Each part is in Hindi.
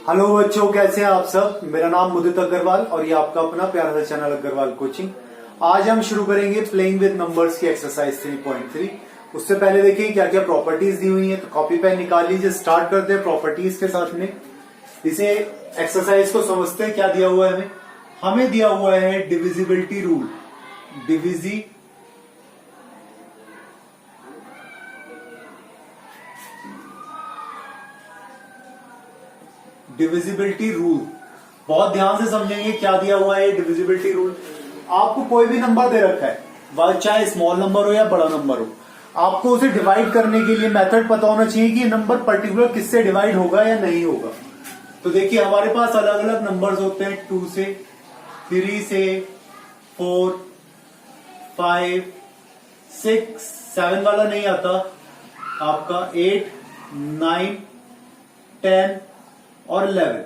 हेलो बच्चों, कैसे हैं आप सब। मेरा नाम मुदित अग्रवाल और ये आपका अपना प्यारा सा चैनल अग्रवाल कोचिंग। आज हम शुरू करेंगे प्लेइंग विद नंबर्स की एक्सरसाइज 3.3। उससे पहले देखिए क्या क्या प्रॉपर्टीज दी हुई है, तो कॉपी पेन निकाल लीजिए। स्टार्ट करते हैं प्रॉपर्टीज के साथ में। इसे एक्सरसाइज को समझते हैं। क्या दिया हुआ है हमें दिया हुआ है डिविजिबिलिटी रूल। डिविजिबिलिटी रूल बहुत ध्यान से समझेंगे। क्या दिया हुआ है डिविजिबिलिटी रूल। आपको कोई भी नंबर दे रखा है, वह चाहे स्मॉल नंबर हो या बड़ा नंबर हो, आपको उसे डिवाइड करने के लिए मेथड पता होना चाहिए कि नंबर पर्टिकुलर किससे डिवाइड होगा या नहीं होगा। तो देखिए हमारे पास अलग अलग नंबर्स होते हैं, 2 से, 3 से, 4, 5, 6, 7 वाला नहीं आता आपका, 8, 9, 10 और 11।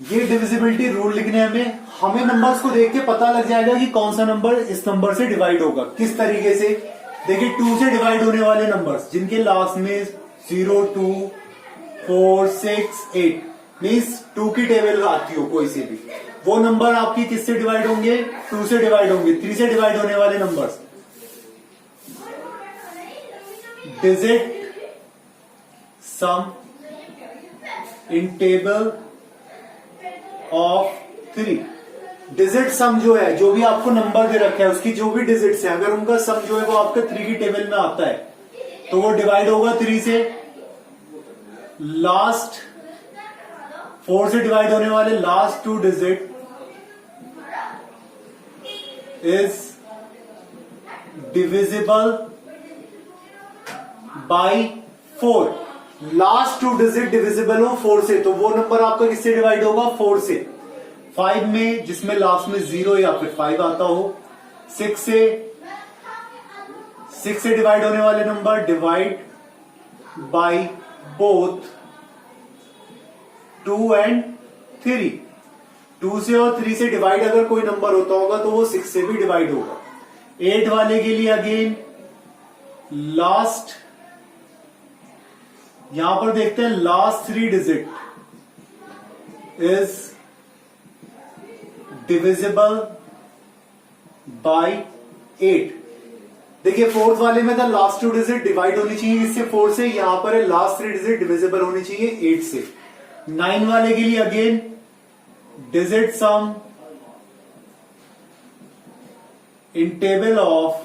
ये डिविजिबिलिटी रूल लिखने में हमें नंबर्स को देख के पता लग जाएगा कि कौन सा नंबर इस नंबर से डिवाइड होगा। किस तरीके से, देखिए 2 से डिवाइड होने वाले नंबर्स जिनके लास्ट में 0, 2, 4, 6, 8 मीन्स 2 की टेबल आती हो कोई से भी, वो नंबर आपकी किससे डिवाइड होंगे, 2 से डिवाइड होंगे। 3 से डिवाइड होने वाले numbers digit some in table of 3। Digit सम जो है, जो भी आपको नंबर दे रखा है उसकी जो भी डिजिट्स है, अगर उनका सम जो है वो आपका 3 की टेबल में आता है तो वो डिवाइड होगा 3 से। लास्ट 4 से डिवाइड होने वाले last 2 digit is divisible by 4। Last 2 digit divisible हो 4 से, तो वो नंबर आपका किससे डिवाइड होगा, 4 से। 5 में जिसमें लास्ट में 0 या फिर 5 आता हो। 6 से डिवाइड होने वाले number divide by both 2 and 3। 2 से और 3 से डिवाइड अगर कोई नंबर होता होगा तो वो 6 से भी डिवाइड होगा। 8 वाले के लिए अगेन लास्ट, यहां पर देखते हैं last 3 digit is divisible by 8। देखिए 4th वाले में था लास्ट 2 डिजिट डिवाइड होनी चाहिए इससे 4 से, यहां पर है लास्ट 3 डिजिट डिविजिबल होनी चाहिए 8 से। 9 वाले के लिए again digit some in table of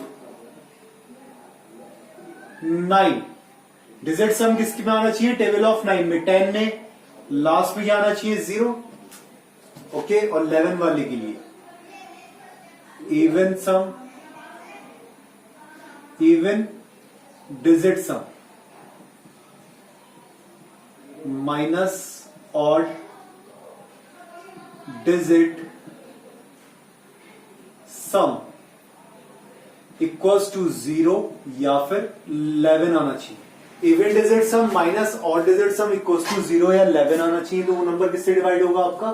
9। Digit सम किसकी में आना चाहिए, टेबल ऑफ 9 में। 10 में लास्ट में आना चाहिए 0, ओके। और 11 वाले के लिए even sum, even digit sum minus odd digit sum equals to 0 या फिर 11 आना चाहिए। Even digit sum minus odd digit sum equals to 0 या 11 आना चाहिए, तो वो नंबर किससे डिवाइड होगा आपका,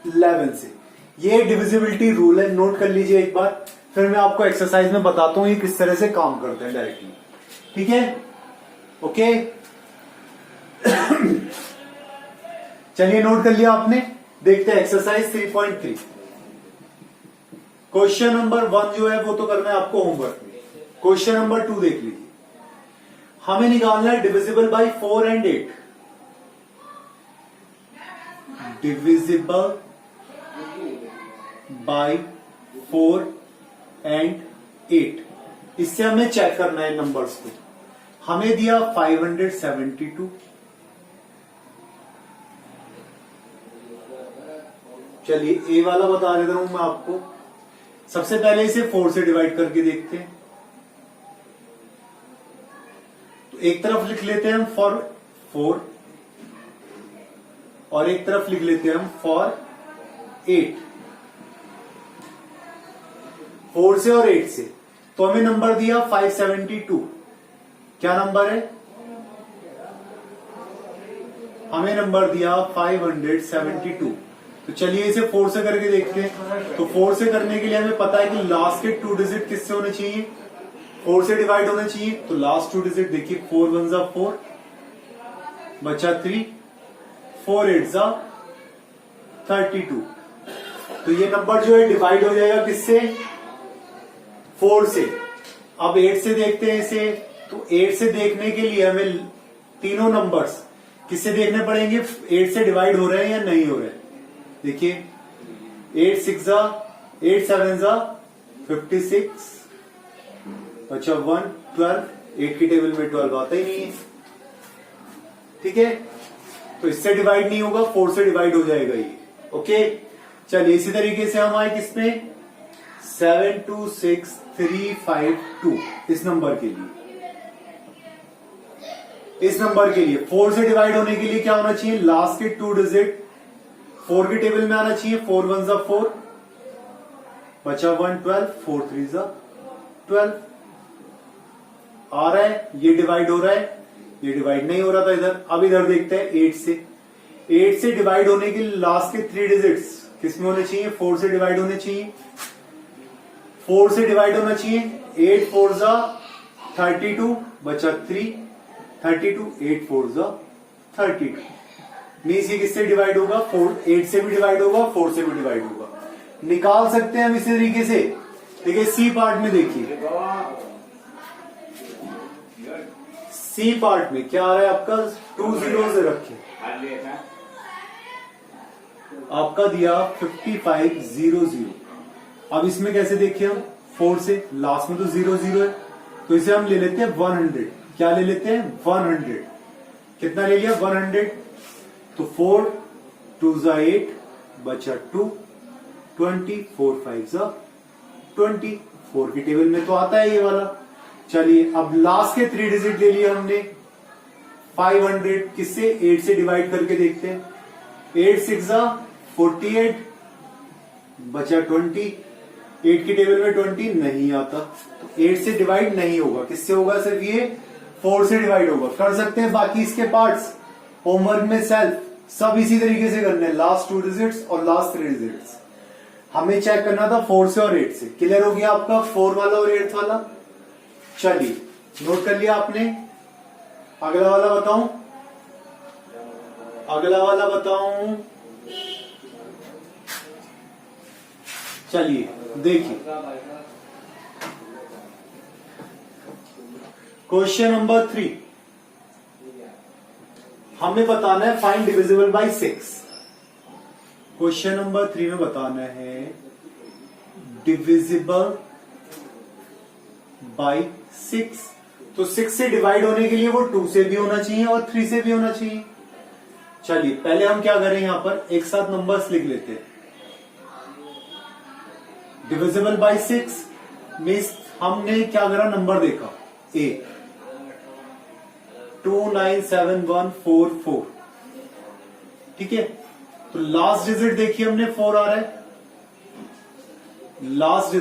11 से। ये डिविजिबिलिटी रूल है, नोट कर लीजिए एक बार, फिर मैं आपको एक्सरसाइज में बताता हूं ये किस तरह से काम करते हैं डायरेक्टली। ठीक है, ओके। चलिए नोट कर लिया आपने। देखते हैं एक्सरसाइज 3.3। क्वेश्चन नंबर 1 जो है वो तो करना है आपको होमवर्क में। क्वेश्चन नंबर 2 देख लीजिए। हमें निकालना है divisible by 4 and 8। Divisible by 4 and 8, इससे हमें चेक करना है नंबर्स को। हमें दिया 572। चलिए ए वाला बता देता हूं मैं आपको। सबसे पहले इसे 4 से डिवाइड करके देखते हैं। तो एक तरफ लिख लेते हैं हम फॉर 4 और एक तरफ लिख लेते हैं हम फॉर 8। 4 से और 8 से तो हमें नंबर दिया 572। क्या नंबर है, हमें नंबर दिया 572। तो चलिए इसे 4 से करके देखते हैं। तो 4 से करने के लिए हमें पता है कि लास्ट के 2 डिजिट किससे होने चाहिए, 4 से डिवाइड होना चाहिए। तो लास्ट 2 डिजिट देखिए 4 1 4 बचा 3, 4 8 जा 32। तो ये नंबर जो है डिवाइड हो जाएगा किससे? 4 से। अब 8 से देखते हैं इसे। तो 8 से देखने के लिए हमें तीनों नंबर्स किससे देखने पड़ेंगे? 8 से डिवाइड हो रहे हैं या नहीं हो रहे हैं। देखिए 8 6 जा 8 7 जा 56, अच्छा 1 12, 8 की टेबल में 12 आता ही नहीं है, ठीक है। तो इससे डिवाइड नहीं होगा, 4 से डिवाइड हो जाएगा ये। ओके, चलिए इसी तरीके से हम आए किसमें? 726352 इस नंबर के लिए। इस नंबर के लिए 4 से डिवाइड होने के लिए क्या होना चाहिए? लास्ट के 2 डिजिट 4 की टेबल में आना चाहिए। 4 1 जा 4, बचा 1 12, 4 3 जा 12 आ रहा है। ये डिवाइड हो रहा है, ये डिवाइड नहीं हो रहा था इधर। अब इधर देखते हैं 8 से। 8 से डिवाइड होने के लिए लास्ट के 3 डिजिट्स किसमें होने चाहिए? 4 से डिवाइड होने चाहिए। 4 से डिवाइड होना चाहिए। 8 4 जा 32, बचा 3 32, 8 4 जा 32। मीन्स ये किससे डिवाइड होगा? 8 से भी डिवाइड होगा, 4 से भी डिवाइड होगा। निकाल सकते हैं हम इसी तरीके से। देखिए सी पार्ट में देखिए, सी पार्ट में क्या आ रहा है आपका? 2 zeros रखे, आपका दिया 5500। अब इसमें कैसे देखिए हम? 4 से, लास्ट में तो 0 0 है, तो इसे हम ले लेते हैं 100। क्या ले लेते हैं? 100। कितना ले लिया? 100। तो 4 2 जा 8, बचा 2 20, 4 5 जा 20। 4 की टेबल में तो आता है ये वाला। चलिए अब लास्ट के 3 डिजिट ले लिए हमने। 500 किससे? 8 से डिवाइड करके देखते हैं। 8 6 जा 48, बचा 20। 8 की टेबल में 20 नहीं आता, तो 8 से डिवाइड नहीं होगा। किससे होगा? सिर्फ ये 4 से डिवाइड होगा। कर सकते हैं बाकी इसके पार्ट्स होमवर्क में सेल्फ, सब इसी तरीके से करने हैं। लास्ट 2 डिजिट्स और लास्ट 3 डिजिट्स हमें चेक करना था 4 से और 8 से। क्लियर हो गया आपका 4 वाला और 8 वाला? चलिए नोट कर लिया आपने। अगला वाला बताऊं? अगला वाला बताऊं? चलिए देखिए, क्वेश्चन नंबर 3 हमें बताना है find divisible by 6। Question number 3 में बताना है डिविजिबल बाय 6। तो 6 से डिवाइड होने के लिए वो 2 से भी होना चाहिए और 3 से भी होना चाहिए। चलिए पहले हम क्या करें, यहां पर एक साथ नंबर्स लिख लेते हैं। डिविजिबल बाय 6 मीन्स हमने क्या करा? नंबर देखा ए 297144, ठीक है। तो लास्ट डिजिट देखिए हमने 4 आ रहा है। Last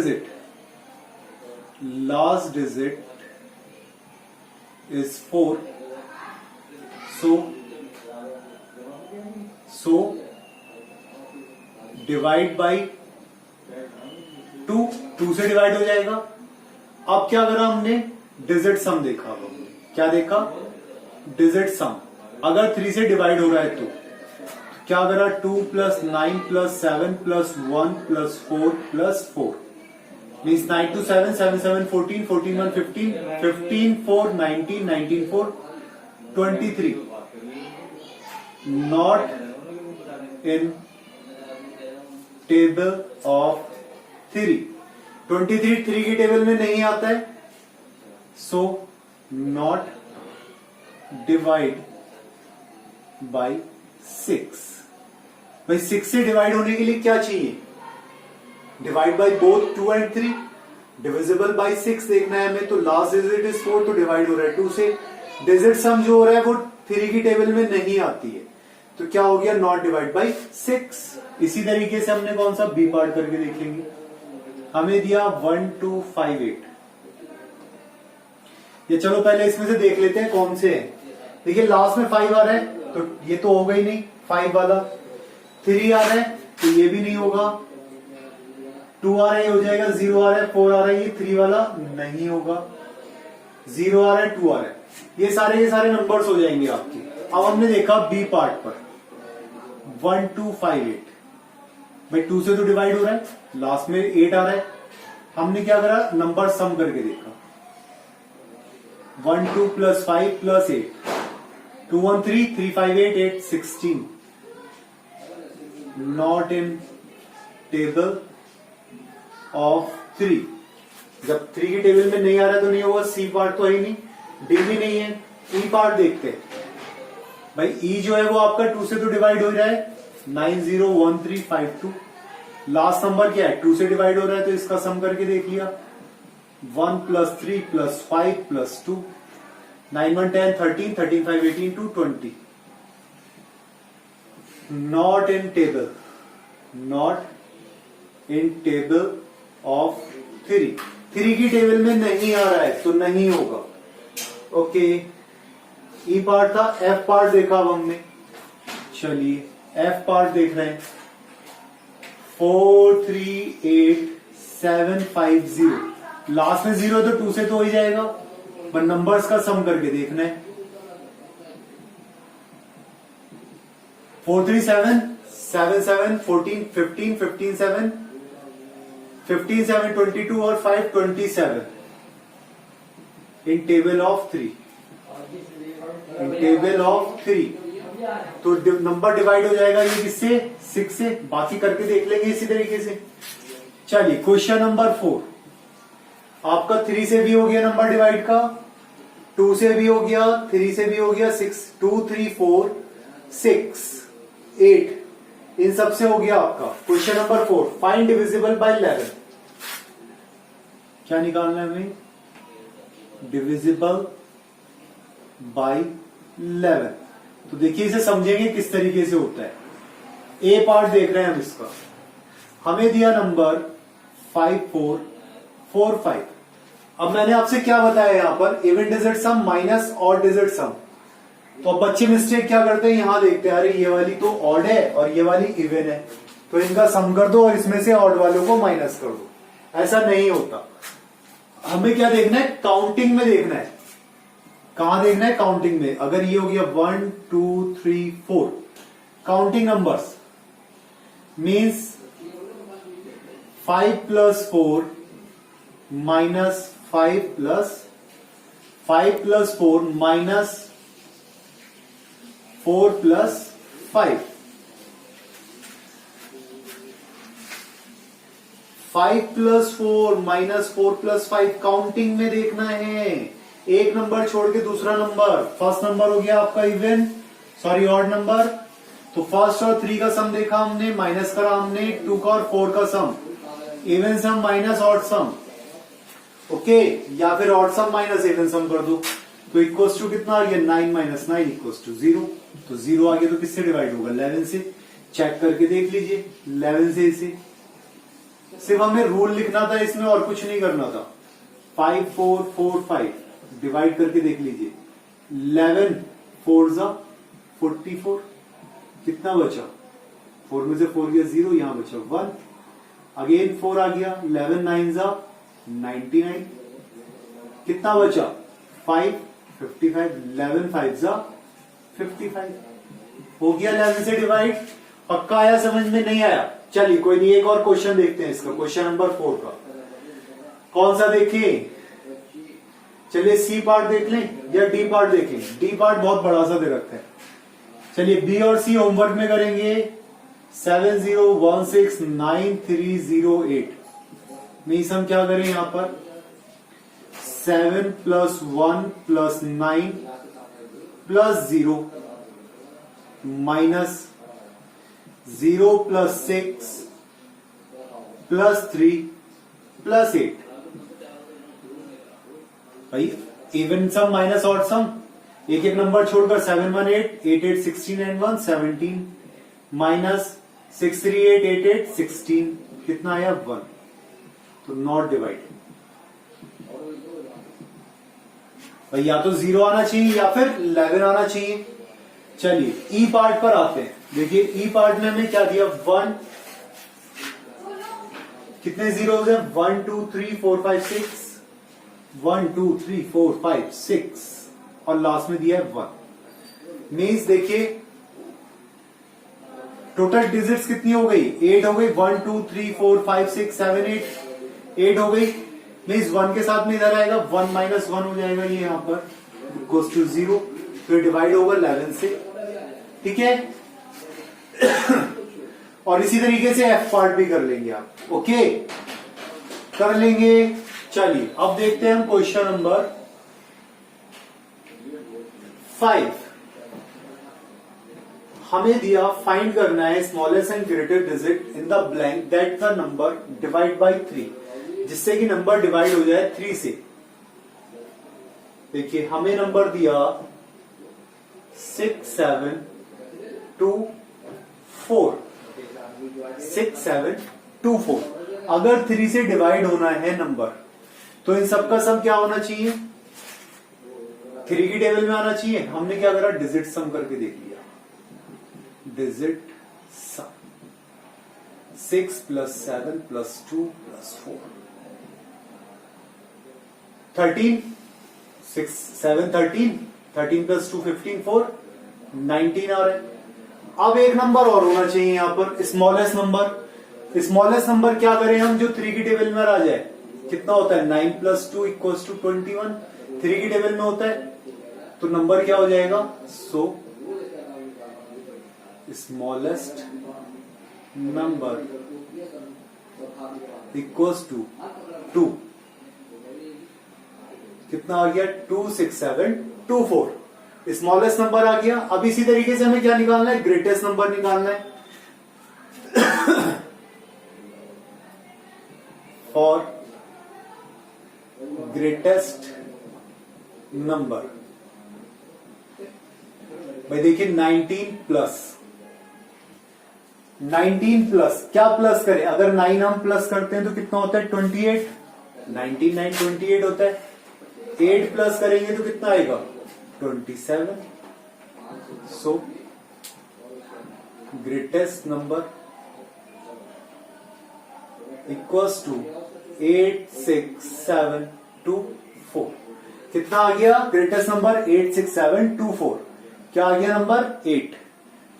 digit is 4, so divide by 2 से डिवाइड हो जाएगा। अब क्या करा हमने? डिजिट सम देखा। अब हमने क्या देखा? डिजिट सम। अगर 3 से डिवाइड हो रहा है तो क्या करा? 2 + 9 + 7 + 1 + 4 + 4 means 9 2 7 7 7 14 14 1 15 15 4 19 19 4 23 not in table of 3। 23 3 की टेबल में नहीं आता है, सो नॉट डिवाइड बाय 6। भाई 6 से डिवाइड होने के लिए क्या चाहिए? Divide by both 2 and 3। Divisible by 6 देखना है हमें, तो लास्ट डिजिट इज 4, तो डिवाइड हो रहा है 2 से। डिजिट सम जो हो रहा है वो 3 की टेबल में नहीं आती है, तो क्या हो गया? Not divide by 6। इसी तरीके से हमने कौन सा बी पार्ट करके देखेंगे। हमें दिया 1258। ये चलो पहले इसमें से देख लेते हैं कौन से हैं। देखिए लास्ट में 5 आ रहा है, तो ये तो होगा ही नहीं 5 वाला। 3 आ रहा है तो ये भी नहीं होगा। 2 आ रहा है, ये हो जाएगा। 0 आ रहा है, 4 आ रहा है, ये 3 वाला नहीं होगा। 0 आ रहा है, 2 आ रहा है, ये सारे नंबर्स हो जाएंगे आपके। अब हमने देखा बी पार्ट पर। 1258। भाई 2 से तो डिवाइड हो रहा है, लास्ट में 8 आ रहा है। हमने क्या करा, नंबर सम करके देखा। 1 2 plus 5 plus 8, 2 1 3, 3 5 8, 8 16। Not in table of 3। जब 3 की टेबल में नहीं आ रहा तो नहीं होगा। सी पार्ट तो है ही नहीं, डी भी नहीं है। ई पार्ट देखते हैं। भाई ई जो है वो आपका 2 से तो डिवाइड हो रहा है, 901352। लास्ट नंबर क्या है, 2 से डिवाइड हो रहा है तो इसका सम करके देख लिया। 1 plus 3 plus 5 plus 2, 9 1 10 13, 13 5 18 2 20। Not in table, not in table of 3। 3 की टेबल में नहीं आ रहा है तो नहीं होगा। ओके, ई पार्ट था। एफ पार्ट देखा अब हमने। चलिए एफ पार्ट देख रहे हैं। 438750। लास्ट में 0 तो 2 से तो हो ही जाएगा, पर नंबर्स का सम करके देखना है। 437 7 7 14 15 15 7 15 7 22 और 5 27 इन table of 3। In table of 3 तो नंबर डिवाइड हो जाएगा ये किससे, 6 से। बाकी करके देख लेंगे इसी तरीके से। चलिए क्वेश्चन नंबर 4। आपका 3 से भी हो गया नंबर डिवाइड का, 2 से भी हो गया, 3 से भी हो गया, 6 2 3 4 6 8 इन सब से हो गया आपका। Question number 4, find divisible by 11। क्या निकालना है हमें, डिविजिबल बाय 11। तो देखिए इसे समझेंगे किस तरीके से होता है। ए पार्ट देख रहे हैं हम इसका। हमें दिया नंबर 5445। अब मैंने आपसे क्या बताया यहां पर, even digit sum minus odd digit सम। तो अब बच्चे मिस्टेक क्या करते हैं, यहां देखते हैं अरे ये वाली तो ऑड है और ये वाली इवन है, तो इनका सम कर दो और इसमें से ऑड वालों को माइनस कर दो। ऐसा नहीं होता। हमें क्या देखना है, काउंटिंग में देखना है। कहां देखना है, काउंटिंग में। अगर ये हो गया 1 2 3 4 counting numbers, means 5 plus 4 minus 5 plus 4 minus 4 plus 5, 5 plus 4 minus 4 plus 5 counting में देखना है। एक नंबर छोड़ के दूसरा नंबर। फर्स्ट नंबर हो गया आपका इवन, सॉरी ऑड नंबर, तो फर्स्ट और 3 का सम देखा हमने, माइनस करा हमने 2 का और 4 का सम, इवन सम माइनस ऑड सम। ओके, या फिर ऑड सम माइनस इवन सम कर दो, तो इक्वल्स टू कितना आ गया, 9 माइनस 9 इक्वल्स टू 0। तो 0 आ गया तो किससे डिवाइड होगा, 11 से। चेक करके देख लीजिए, 11 से इसे। सिर्फ हमें रूल लिखना था इसमें और कुछ नहीं करना था। 5 4 4 5 डिवाइड करके देख लीजिए। 11 4 जा 44, कितना बचा, 4 में से 4 गया 0, यहां बचा 1, अगेन 4 आ गया, 11 9 जा 99, कितना बचा 5 55, 11 5 जा 55 हो गया 11 से डिवाइड। पक्का आया, समझ में नहीं आया, चलिए कोई नहीं, एक और क्वेश्चन देखते हैं इसका, क्वेश्चन नंबर 4 का। कौन सा देखें, चलिए सी पार्ट देख लें या डी पार्ट देखें। डी पार्ट बहुत बड़ा सा दे रखा है। चलिए बी और सी होमवर्क में करेंगे। 70169308 मीन्स हम क्या करें यहां पर, 7 plus 1 plus 9 plus 0 minus 0 plus 6 plus 3 plus 8। भाई इवन सम माइनस ऑड सम, एक एक नंबर छोड़कर 7 1 8 8 8 16 and 1 17 माइनस 6 3 8 8 8 16, कितना आया 1, तो नॉट डिवाइड। भाई या तो 0 आना चाहिए या फिर 11 आना चाहिए। चलिए ई पार्ट पर आते हैं। देखिए ई पार्ट में हमें क्या दिया, 1, कितने जीरोज है, 1 2 3 4 5 6, 1 2 3 4 5 6 और लास्ट में दिया है 1। मीन्स देखिए टोटल डिजिट्स कितनी हो गई? 8 हो गई। 1 2 3 4 5 6 7 8 हो गई। मीन्स 1 के साथ में इधर आएगा 1 माइनस 1 हो जाएगा ये यहां पर इक्वल्स टू 0। फिर डिवाइड होगा 11 से। ठीक है। और इसी तरीके से एफ पार्ट भी कर लेंगे आप। ओके, कर लेंगे। चलिए अब देखते हैं हम क्वेश्चन नंबर 5। हमें दिया फाइंड करना है smallest and greater digit in the blank that the number divide by 3, जिससे कि नंबर डिवाइड हो जाए 3 से। देखिए हमें नंबर दिया 6 7 2 4 6 7 2 4। अगर 3 से डिवाइड होना है नंबर तो इन सबका सम क्या होना चाहिए? 3 की टेबल में आना चाहिए। हमने क्या करा? डिजिट सम करके देख लिया। डिजिट सम 6 प्लस 7 प्लस 2 प्लस 4 13 6 7 13 13 प्लस 2 15 4 19 आ रहा है। अब एक नंबर और होना चाहिए यहां पर स्मॉलेस्ट नंबर। स्मॉलेस्ट नंबर क्या करें हम जो 3 की टेबल में आ जाए? कितना होता है? 9 प्लस 2 इक्वल्स टू 21। 3 की टेबल में होता है तो नंबर क्या हो जाएगा? So smallest number equals to 2। कितना आ गया? 2 6 7 2 4। स्मॉलेस्ट नंबर आ गया। अब इसी तरीके से हमें क्या निकालना है? ग्रेटेस्ट नंबर निकालना है। और ग्रेटेस्ट नंबर भाई देखिए 19 प्लस क्या प्लस करें? अगर 9 हम प्लस करते हैं तो कितना होता है? 28। 19 9 28 होता है। 8 प्लस करेंगे तो कितना आएगा? 27। So greatest number equals to 8 6 7 2 4। कितना आ गया ग्रेटेस्ट नंबर? 8 6 7 2 4। क्या आ गया? नंबर 8,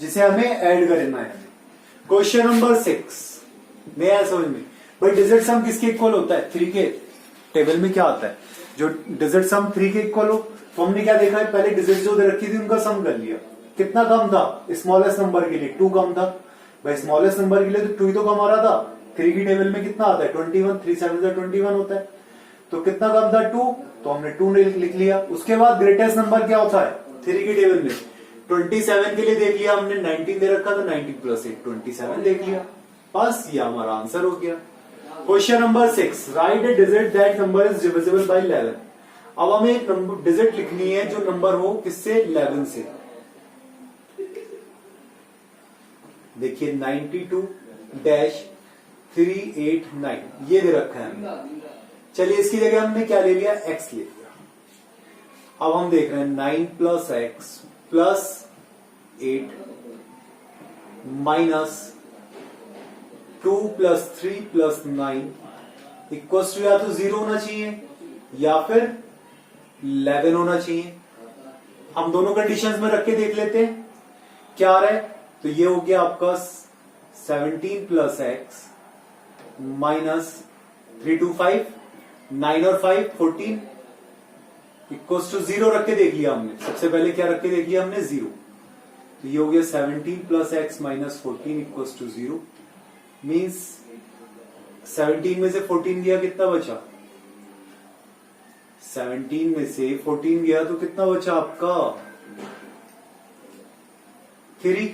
जिसे हमें ऐड करना है। क्वेश्चन नंबर 6 में आया समझ में भाई डिजिट सम किसके इक्वल होता है? 3 के। टेबल में क्या आता है? जो डिजिट सम 3 के इक्वल हो। तो हमने क्या देखा है? पहले डिजिट जो रखी थी उनका सम कर लिया। कितना कम था? स्मॉलेस्ट नंबर के लिए 2 कम था। भाई स्मॉलेस्ट नंबर के लिए तो 2 ही तो कम आ रहा था। 3 की टेबल में कितना आता है? 21। 3 7 21 होता है। तो कितना कम था? 2। तो हमने 2 लिख लिया। उसके बाद ग्रेटेस्ट नंबर क्या होता है 3 की टेबल में? 27 के लिए देख लिया हमने, 19 दे रखा था, 19 प्लस 8 27 देख लिया। बस ये हमारा आंसर हो गया। Question number 6, right A digit that number is divisible by 11। अब हमें एक डिजिट लिखनी है जो नंबर हो किससे? 11 से। देखिए 92-389 ये दे रखा है हमने। चलिए इसकी जगह हमने क्या ले लिया? x ले लिया। अब हम देख रहे हैं 9 plus x plus 8 minus 2 plus 3 plus 9 equals to या तो 0 होना चाहिए या फिर 11 होना चाहिए। हम दोनों कंडीशंस में रख के देख लेते हैं क्या आ रहा है। तो ये हो गया आपका 17 प्लस एक्स माइनस 3 2 5 9 और 5 14 इक्वल्स टू 0 रख के देख लिया हमने। सबसे पहले क्या रख के देख लिया हमने? 0। तो ये हो गया 17 plus x minus 14 equals to 0। Means 17 में से 14 गया, कितना बचा? 17 में से 14 गया तो कितना बचा आपका? 3।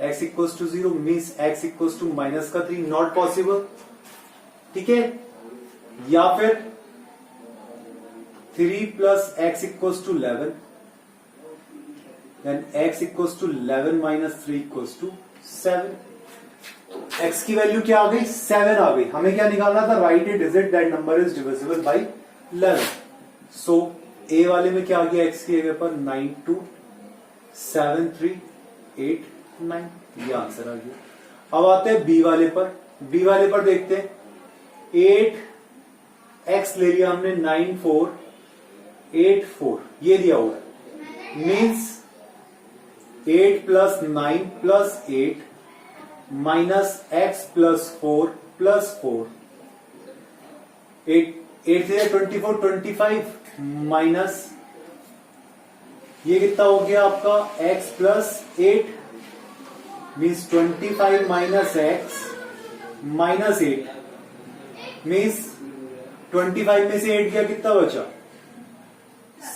x equals to 0 means x equals to minus का 3 नॉट पॉसिबल। ठीक है। या फिर 3 plus x equals to 11 then x equals to 11 minus 3 equals to 7। x की वैल्यू क्या आ गई? 7 आ गई। हमें क्या निकालना था? Right A digit that number is divisible by 11। So a वाले में क्या आ गया? x की जगह पर 9 2 7 3 8 9, ये आंसर आ गया। अब आते हैं b वाले पर। b वाले पर देखते हैं 8x ले लिया हमने, 9 4 8 4 ये दिया हुआ है। Means 8 plus 9 plus 8 minus x plus 4 plus 4, 8 से 24, 25 माइनस ये कितना हो गया आपका x plus 8 means 25 minus x minus 8 means 25 में से 8 गया कितना बचा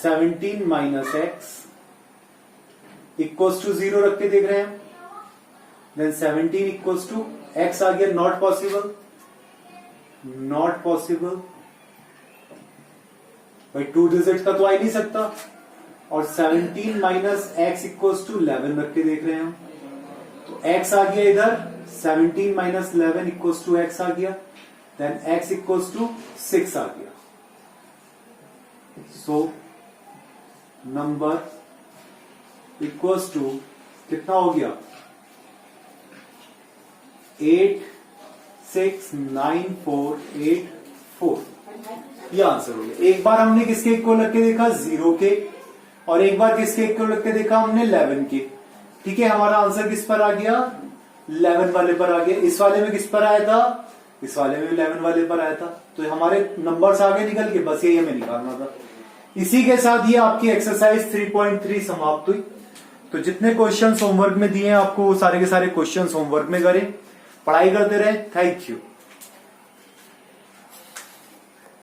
17 माइनस एक्स इक्वल्स टू 0 रख के देख रहे हैं, देन 17 इक्वल्स टू एक्स आ गया, नॉट पॉसिबल, नॉट पॉसिबल भाई 2 डिजिट का तो आ ही नहीं सकता, और 17 माइनस एक्स इक्वल्स टू 11 रख के देख रहे हैं हम, तो x आ गया इधर 17 माइनस 11 इक्वल्स टू एक्स आ गया, देन x इक्वल्स टू 6 आ गया। सो नंबर इक्वल्स टू कितना हो गया 8 6 9 4 8 4, ये आंसर हो गया। एक बार हमने किसके इक्वल रख के देखा 0 के, और एक बार किसके इक्वल रख के देखा हमने 11 के। ठीक है, हमारा आंसर किस पर आ गया 11 वाले पर आ गया। इस वाले में किस पर आया था, इस वाले में 11 वाले पर आया था, तो हमारे नंबर्स आगे निकल के, बस यही हमें निकालना था। इसी के साथ ये आपकी एक्सरसाइज 3.3 समाप्त हुई। तो जितने क्वेश्चंस होमवर्क में दिए हैं आपको, वो सारे के सारे क्वेश्चंस होमवर्क में करें, पढ़ाई करते रहे। Thank you.